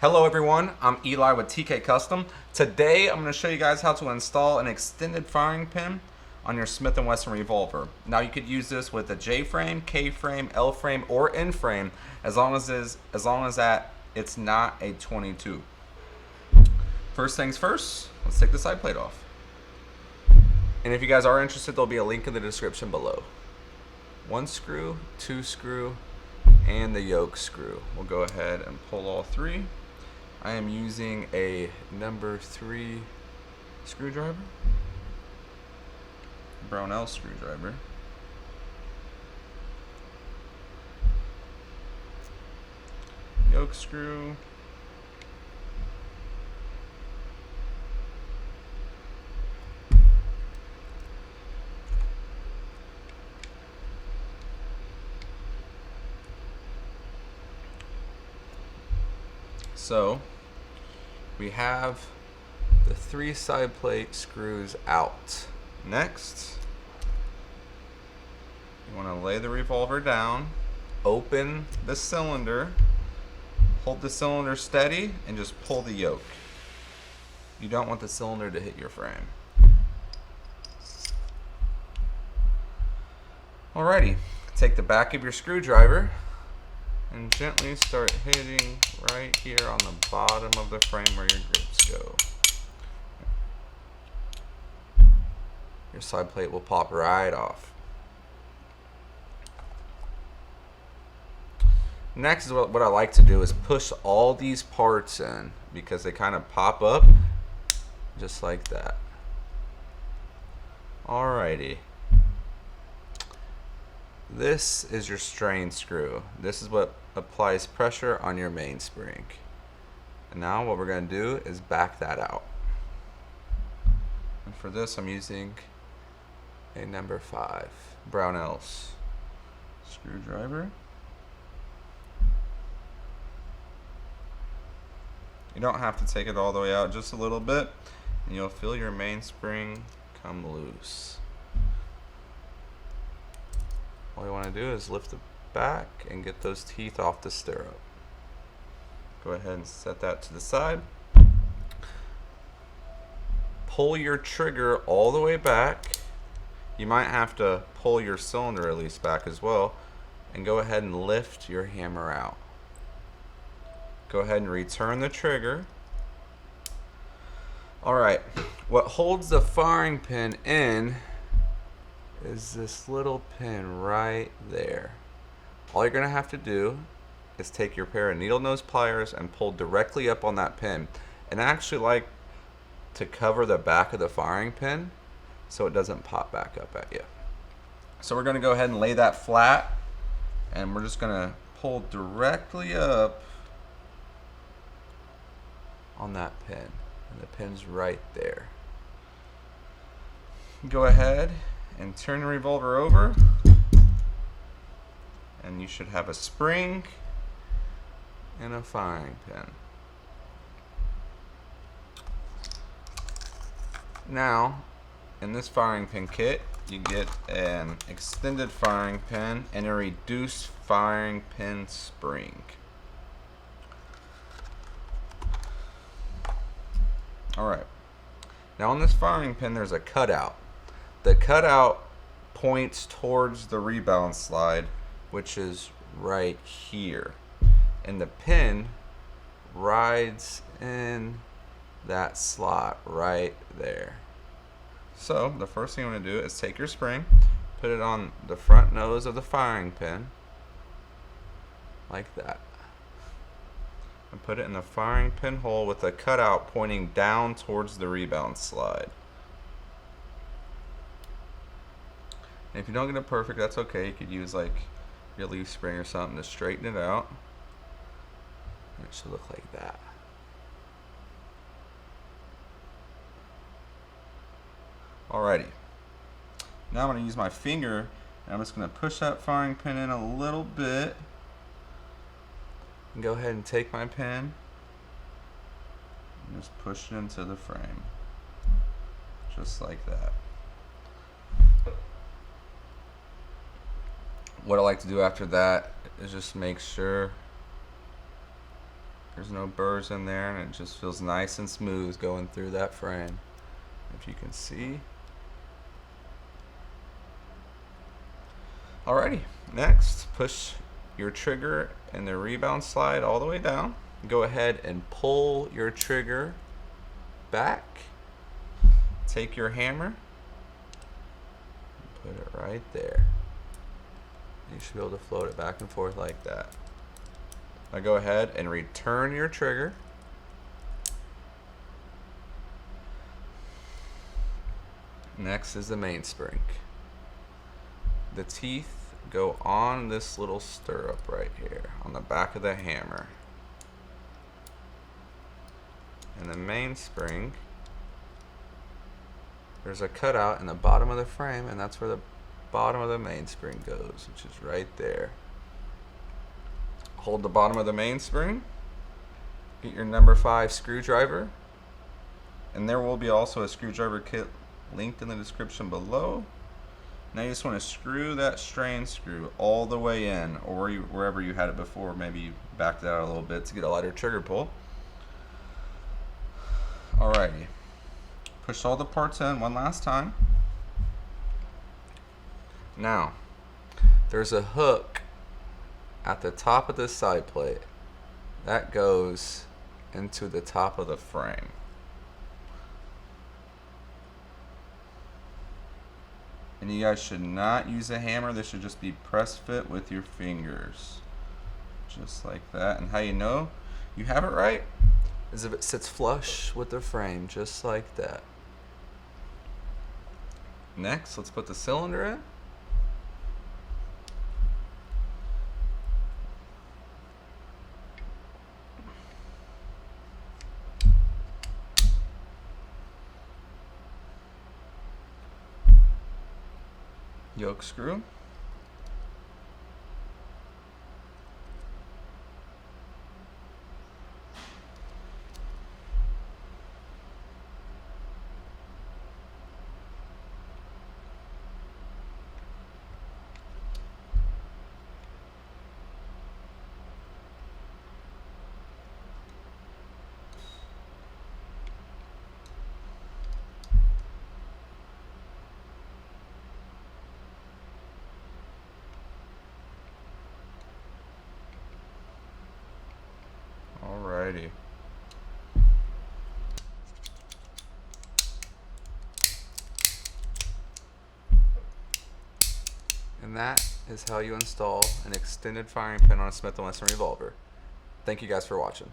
Hello everyone, I'm Eli with TK Custom. Today I'm going to show you guys how to install an extended firing pin on your Smith and Wesson revolver. Now you could use this with a J frame, K frame, L frame, or N frame as long as that it's not a 22. First things first, let's take the side plate off. And if you guys are interested, there'll be a link in the description below. 1 screw, 2 screw, and the yoke screw. We'll go ahead and pull all 3. I am using a number 3 screwdriver, Brownell screwdriver. Yoke screw. So we have the 3 side plate screws out. Next, you want to lay the revolver down, open the cylinder, hold the cylinder steady, and just pull the yoke. You don't want the cylinder to hit your frame. Alrighty, take the back of your screwdriver and gently start hitting right here on the bottom of the frame where your grips go. Your side plate will pop right off. Next is what I like to do is push all these parts in because they kind of pop up just like that. Alrighty. This is your strain screw. This is what applies pressure on your mainspring. And now what we're going to do is back that out. And for this I'm using a number 5 Brownell's screwdriver. You don't have to take it all the way out, just a little bit, and you'll feel your mainspring come loose. All you want to do is lift it back and get those teeth off the stirrup. Go ahead and set that to the side. Pull your trigger all the way back. You might have to pull your cylinder at least back as well, and go ahead and lift your hammer out. Go ahead and return the trigger. Alright, what holds the firing pin in is this little pin right there. All you're going to have to do is take your pair of needle nose pliers and pull directly up on that pin. And I actually like to cover the back of the firing pin so it doesn't pop back up at you. So we're going to go ahead and lay that flat, and we're just going to pull directly up on that pin. And the pin's right there. Go ahead and turn the revolver over, and you should have a spring and a firing pin. Now, in this firing pin kit, you get an extended firing pin and a reduced firing pin spring. Alright, now on this firing pin there's a cutout. The cutout points towards the rebound slide, which is right here. And the pin rides in that slot right there. So the first thing you want to do is take your spring, put it on the front nose of the firing pin, like that. And put it in the firing pin hole with the cutout pointing down towards the rebound slide. And if you don't get it perfect, that's okay. You could use like your leaf spring or something to straighten it out. And it should look like that. Alrighty. Now I'm going to use my finger, and I'm just going to push that firing pin in a little bit. And go ahead and take my pin and just push it into the frame. Just like that. What I like to do after that is just make sure There's no burrs in there, and it just feels nice and smooth going through that frame, if you can see. Alrighty, next, push your trigger and the rebound slide all the way down. Go ahead and pull your trigger back. Take your hammer, put it right there. You should be able to float it back and forth like that. Now go ahead and return your trigger. Next is the mainspring. The teeth go on this little stirrup right here on the back of the hammer. And the mainspring, there's a cutout in the bottom of the frame, and that's where the bottom of the mainspring goes, which is right there. Hold the bottom of the mainspring, get your number 5 screwdriver, and there will be also a screwdriver kit linked in the description below. Now you just want to screw that strain screw all the way in, or wherever you had it before. Maybe you backed it out a little bit to get a lighter trigger pull. Alrighty, push all the parts in one last time. Now, there's a hook at the top of the side plate that goes into the top of the frame. And you guys should not use a hammer. This should just be press fit with your fingers. Just like that. And how you know you have it right is if it sits flush with the frame, just like that. Next, let's put the cylinder in. Yoke screw. Alrighty. And that is how you install an extended firing pin on a Smith and Wesson revolver. Thank you guys for watching.